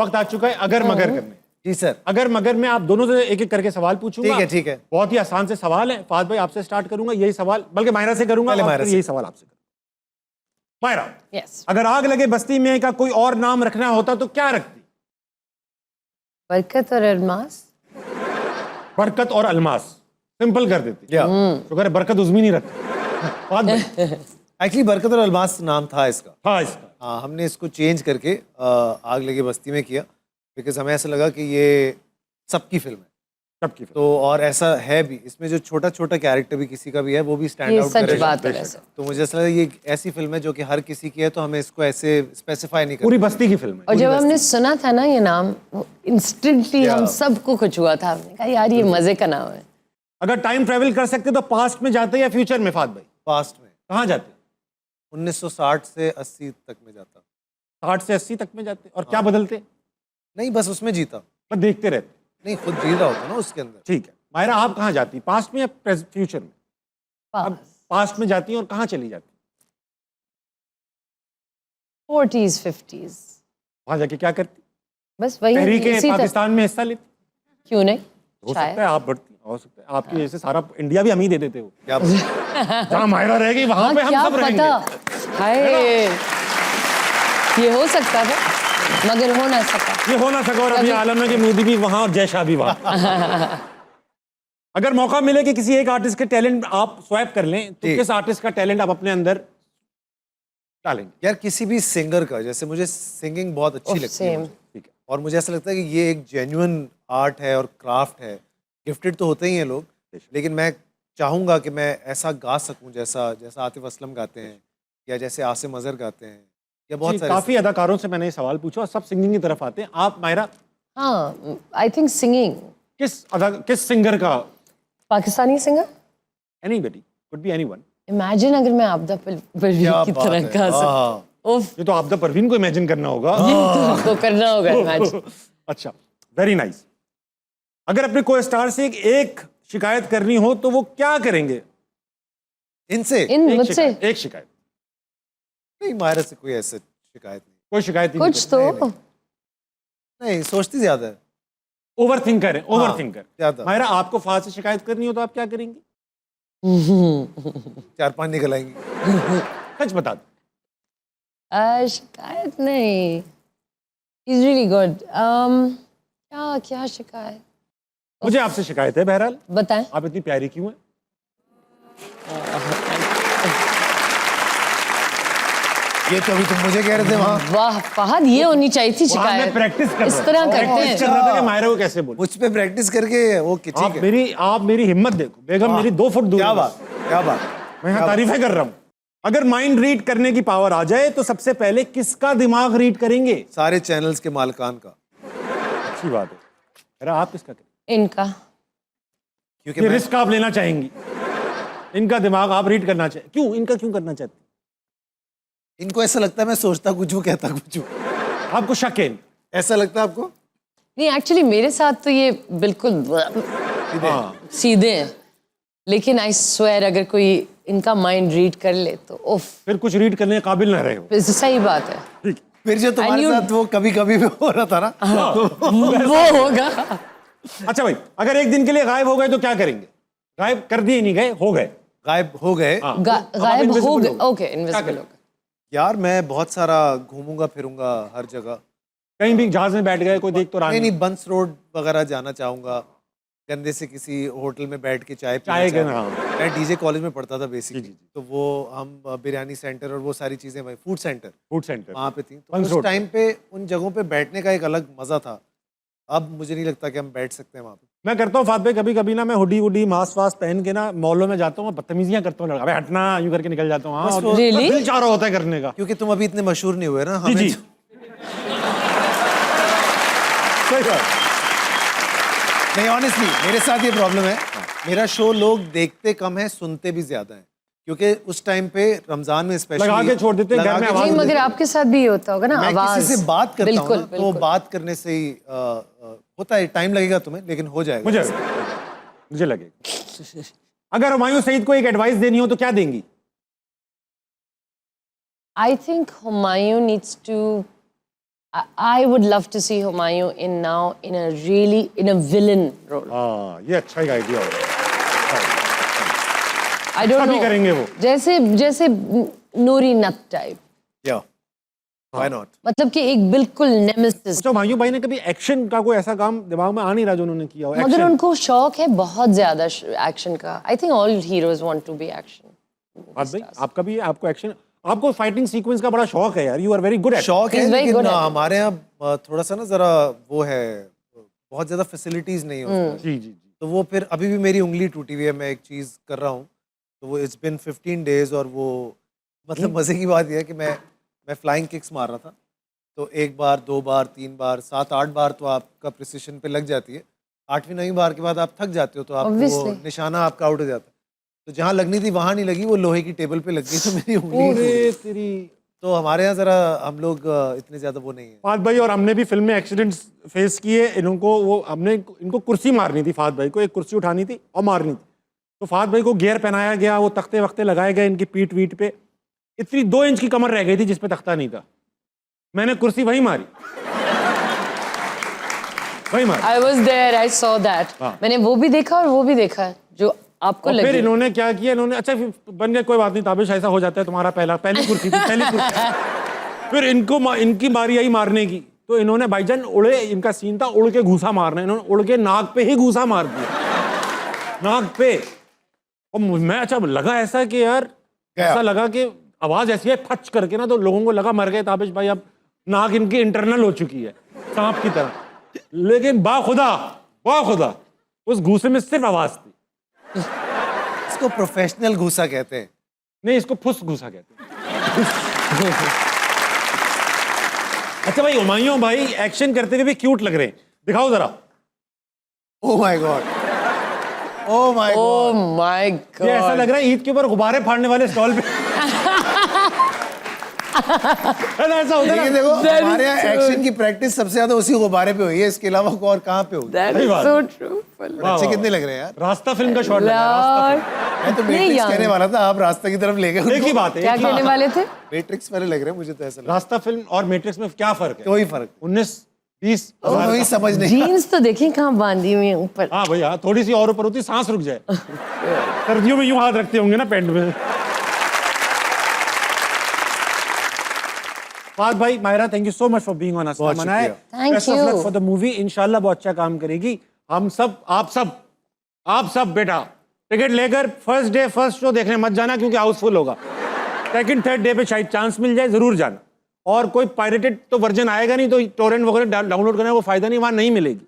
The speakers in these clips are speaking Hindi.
वक्त आ चुका है अगर मगर करने। जी सर। अगर मगर में आप दोनों से एक एक करके सवाल पूछूंगा। ठीक है। बहुत ही आसान से सवाल है। फाद भाई आपसे स्टार्ट करूंगा, यही सवाल बल्कि मायरा से करूंगा, पहले और मायरा फिर से। यही सवाल आपसे करूंगा। मायरा, यस। अगर आग लगे बस्ती में का कोई और नाम रखना होता तो क्या रखती? बरकत और अल्मास। बरकत और अलमास, सिंपल कर देती। या शुक्र है बरकत उज़मी नहीं रखती। फाद भाई। एक्चुअली बरकत और अलमास नाम था इसका। हाँ, इसका हाँ, हमने इसको चेंज करके आग लगी बस्ती में किया, बिकॉज हमें ऐसा लगा कि ये सबकी फिल्म है। सबकी फिल्म। तो और ऐसा है भी, इसमें जो छोटा छोटा कैरेक्टर भी किसी का भी है वो भी स्टैंड ये आउट सच करेगा। बात है वैसे। तो मुझे ऐसा लगा ये एक ऐसी फिल्म है जो कि हर किसी की है, तो हमें इसको ऐसे स्पेसिफाई नहीं पूरी करना। बस्ती की फिल्म है। और जब हमने सुना था ना ये नाम, इंस्टेंटली हम सबको कुछ हुआ था। हमने कहा यार ये मजे का नाम है। अगर टाइम ट्रेवल कर सकते तो पास्ट में जाते या फ्यूचर में? फाद भाई पास्ट में कहाँ जाते? 1960 से 80 तक में जाता। 60 से 80 तक में जाते और क्या बदलते? नहीं, बस उसमें जीता। बस देखते रहते। नहीं, खुद जी रहा होता ना उसके अंदर। ठीक है मायरा, आप कहाँ जाती? पास्ट में या फ्यूचर में? अब पास्ट में जाती हैं और कहाँ चली जाती? 40s 50s। वहां जाके क्या करती? बस वही तहरीक इसी तरह। पाकिस्तान में हिस्सा लेती? क्यों नहीं? हो शायद। सकता है आप बढ़ती, हो सकता है आपकी जैसे सारा इंडिया भी हम ही दे देते हो। क्या जहाँ मायरा रहेगी वहां हाँ, पे हम क्या सब रहेंगे। पता। हाय, ये हो सकता था मगर हो ना सका। ये हो ना सका, और अभी आलम है कि मोदी भी वहां और जय शाह भी वहां। अगर मौका मिले कि किसी एक आर्टिस्ट के टैलेंट आप स्वैप कर लें तो किस आर्टिस्ट का टैलेंट आप अपने अंदर डालेंगे? यार, किसी भी सिंगर का, जैसे मुझे सिंगिंग बहुत अच्छी लगती है सेम। मुझे। ठीक है, और मुझे ऐसा लगता है कि ये एक जेन्युइन आर्ट है और क्राफ्ट है। गिफ्टेड तो होते ही हैं लोग, लेकिन मैं चाहूंगा कि मैं ऐसा गा सकूं जैसा जैसा आतिफ असलम गाते हैं, या जैसे आसिम अजहर गाते हैं, या बहुत सारे। काफी अदाकारों से मैंने ये सवाल पूछा और सब सिंगिंग की तरफ आते हैं। आप मायरा हाँ, आई थिंक सिंगिंग। किस सिंगर का? Pakistani singer. Anybody, could be anyone. Imagine अगर मैं आपदा परवीन क्या की बात तरह है। गा सकूं। हाँ। उफ, ये तो आपदा परवीन को इमेजिन करना होगा। ये तो आपको करना होगा इमेजिन। अच्छा, वेरी नाइस। अगर अपने को स्टार से एक शिकायत करनी हो तो वो क्या करेंगे? इनसे मुझसे एक शिकायत। नहीं, मायरा से कोई ऐसे शिकायत नहीं। कोई शिकायत ही नहीं कुछ तो। नहीं, सोचती ज्यादा है। ओवर थिंकर है, ओवर थिंकर ज्यादा। मायरा, आपको फाद से शिकायत करनी हो तो आप क्या करेंगे? 4-5 निकल आएंगी। सच बता दो। शिकायत नहीं। He's really good. क्या शिकायत? मुझे आपसे शिकायत है। बहरहाल बताएं। आप इतनी प्यारी क्यों हैं? ये तो अभी तुम मुझे कह रहे थे वहाँ। वाह फहद, ये होनी चाहिए थी वहाँ मैं शिकायत। प्रैक्टिस कर इस तरह करते प्रैक्टिस हैं। कर रहा था कि मायरा को कैसे बोलूं। मुझ पे प्रैक्टिस करके ओके, ठीक है। आप मेरी हिम्मत देखो बेगम, मेरी 2 फुट दूर क्या है। बात, क्या बात। मैं यहाँ तारीफें कर रहा हूँ। अगर माइंड रीड करने की पावर आ जाए तो सबसे पहले किसका दिमाग रीड करेंगे? सारे चैनल्स के मालिकान का। अच्छी बात है। अरे आप किसका करेंगे? इनका। क्योंकि ये मैं रिस्क आप लेना चाहेंगी? इनका दिमाग आप रीड करना चाहिए। क्यों? इनका क्यों करना चाहते? इनको ऐसा लगता है मैं सोचता कुछ हूँ, कहता कुछ हूँ। आपको शक है? ऐसा लगता है आपको? नहीं, एक्चुअली मेरे साथ तो ये बिल्कुल सीधे हैं, लेकिन आई स्वेयर अगर कोई इनका माइंड रीड कर ले तो उफ, फिर कुछ रीड करने के काबिल ना रहे हो। सही बात है। ठीक। फिर जो तुम्हारे साथ वो कभी कभी भी हो रहा था ना, वो होगा। अच्छा भाई, अगर एक दिन के लिए गायब हो गए तो क्या करेंगे? गायब कर दिए, नहीं गए, हो गए। गायब हो गए। गायब हो गए। ओके, इनविजिबल हो गए। यार, मैं बहुत सारा घूमूंगा फिरूंगा हर जगह। कहीं भी जहाज में बैठ गए, कोई देख तो रहा नहीं, बंस रोड वगैरह जाना चाहूंगा। गंदे से किसी होटल में बैठ के चाय पीना चाहूंगा। मैं डीजे कॉलेज में पढ़ता था बेसिकली, तो वो हम बिरयानी सेंटर और वो सारी चीजें, भाई फूड सेंटर वहाँ पे थी। तो उस टाइम पे उन जगहों पे बैठने का एक अलग मजा था। अब मुझे नहीं लगता कि हम बैठ सकते हैं वहाँ पे। मैं करता हूँ फात भाई, कभी कभी ना मैं हुडी वुडी मास्क वास्क पहन के ना मॉलों में जाता हूँ, बदतमीजियां करता हूँ। अबे हटना, यूं करके निकल जाता हूँ। हाँ, और दिल चाह रहा होता है करने का। क्योंकि तुम अभी इतने मशहूर नहीं हुए ना। जी जी, सही बात। नहीं, ऑनेस्टली मेरे साथ ये प्रॉब्लम है। मेरा शो लोग देखते कम है, सुनते भी ज्यादा है, क्योंकि उस टाइम पे रमजान में स्पेशली लगा के छोड़ देते हैं घर में आवाज। नहीं, मगर आपके साथ भी होता होगा ना आवाज। किसी से बात करता हूँ ना, तो बिल्कुल। बात करने से ही होता है। टाइम लगेगा तुम्हें, लेकिन हो जाएगा। मुझे लगेगा। अगर हुमायूं सईद को एक एडवाइस देनी हो तो क्या देंगी? I think Humayun needs to I would love to see Humayun in a villain role. हाँ, ये अच्छा एक आइडिया होगा। I don't अभी know. करेंगे वो। जैसे नूरी नत टाइप। या व्हाई नॉट। मतलब कि एक बिल्कुल नेमेसिस। अच्छा, हुमायूं भाई ने कभी एक्शन का कोई ऐसा काम दिमाग में आ नहीं रहा जो उन्होंने किया हो? मगर Action। उनको शौक है बहुत ज्यादा एक्शन का। I think all heroes want to be action. हाँ भाई, आपका भी आपको एक्शन, आपको फाइटिंग सीक्वेंस का बड़ा शौक है यार। You are very good at. शौक है He's very लेकिन good at it. हमारे यहाँ थोड़ा सा ना जरा वो है, बहुत ज्यादा फैसिलिटीज नहीं है उसमें। जी जी जी। तो वो फिर अभी भी मेरी उंगली टूटी हुई है, मैं एक चीज कर रहा हूँ तो वो इट्स बिन 15 डेज और वो मतलब मजे की बात यह है कि मैं फ्लाइंग किक्स मार रहा था, तो एक बार, दो बार, तीन बार, 7-8 बार तो आपका प्रिसिशन पे लग जाती है। 8वीं 9वीं बार के बाद आप थक जाते हो तो आप वो Obviously. निशाना आपका आउट हो जाता है। तो जहाँ लगनी थी वहां नहीं लगी, वो लोहे की टेबल पे लग गई तो मेरी उंगली टूट गई। अरे तेरी। तो हमारे यहाँ जरा हम लोग इतने ज्यादा वो नहीं है। फाद भाई और हमने भी फिल्म में एक्सीडेंट्स फेस किए। इनको कुर्सी मारनी थी, फाद भाई को एक कुर्सी उठानी थी और मारनी थी। तो फाद भाई को गियर पहनाया गया, वो तख्ते वख्ते लगाए गए इनकी पीठ वीठ पे। इतनी 2 इंच की कमर रह गई थी जिस पे तख्ता नहीं था। मैंने कुर्सी वही मारी, वही मारी। I was there, I saw that. हाँ। मैंने वो भी देखा और वो भी देखा जो आपको और फिर लगी। इन्होंने क्या किया, इन्होंने अच्छा बन गया, कोई बात नहीं, ताबिश ऐसा हो जाता है, तुम्हारा पहली कुर्सी थी, पहली कुर्सी। फिर इनकी बारी आई मारने की, तो इन्होंने भाईजान उड़े, इनका सीन था उड़ के घूसा मारना, इन्होंने उड़ के नाक पे ही घूसा मार दिया, नाक पे। और मैं अच्छा लगा ऐसा कि यार, ऐसा लगा कि आवाज ऐसी है फच करके ना, तो लोगों को लगा मर गए ताबिश भाई, अब नाक इनकी इंटरनल हो चुकी है सांप की तरह। लेकिन बाखुदा उस घूसे में सिर्फ आवाज थी। इसको प्रोफेशनल घूसा कहते हैं। नहीं, इसको फुस घुसा कहते हैं। अच्छा भाई, हुमायूं भाई एक्शन करते हुए भी क्यूट लग रहे हैं, दिखाओ जरा। Oh my God, oh my Oh God. my ये ऐसा God. लग रहा है ईद के ऊपर गुब्बारे फाड़ने वाले स्टॉल पे। है ना, ऐसा होता है लेकिन ना? देखो That is हमारे यहाँ true. एक्शन की प्रैक्टिस सबसे ज्यादा उसी गुब्बारे पे हुई है, इसके अलावा और कहाँ पे हुई? That सही is बात so है। true. वाह, अच्छे वाह। कितने लग रहे हैं यार। रास्ता फिल्म का शॉट लगा, रास्ता Lord. मैं तो नहीं मैट्रिक्स यार। कहने वाला था, आप रास्ता की तरफ ले गए। फिल्म। एक ही बात है, क्या एक ही कहने बात। वाले थे? मैट्रिक्स वाले लग रहे हैं मुझे तो ऐसा लगा। रास्ता फिल्म और मैट्रिक्स में क्या फर्क है? कोई फर्क 19-20 नहीं, वही समझ नहीं। जीन्स तो देखिए कहाँ बांधी हुई है ऊपर। हाँ भैया, थोड़ी सी और ऊपर होती सांस रुक जाए। सर्दियों में यूं हाथ रखते होंगे ना पेंट में। फाद भाई, Myra, thank you so much for being on us. बहुत मनाए, शुक्रिया। Thank best of you. Luck for the movie. इंशाल्लाह बहुत अच्छा काम करेगी। हम सब, आप सब बेटा टिकट लेकर फर्स्ट डे फर्स्ट शो देखने मत जाना, क्योंकि हाउसफुल होगा। सेकंड थर्ड डे पे शायद चांस मिल जाए, जरूर जाना। और कोई पायरेटेड तो वर्जन आएगा नहीं, तो टोरेंट वगैरह डाउनलोड करने को फायदा नहीं, वहां नहीं मिलेगी,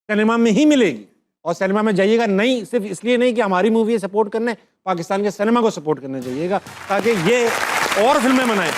सिनेमा में ही मिलेगी। और सिनेमा में जाइएगा नहीं सिर्फ इसलिए नहीं कि हमारी मूवी सपोर्ट करने, पाकिस्तान के सिनेमा को सपोर्ट करने जाइएगा, ताकि ये और फिल्में बनाए।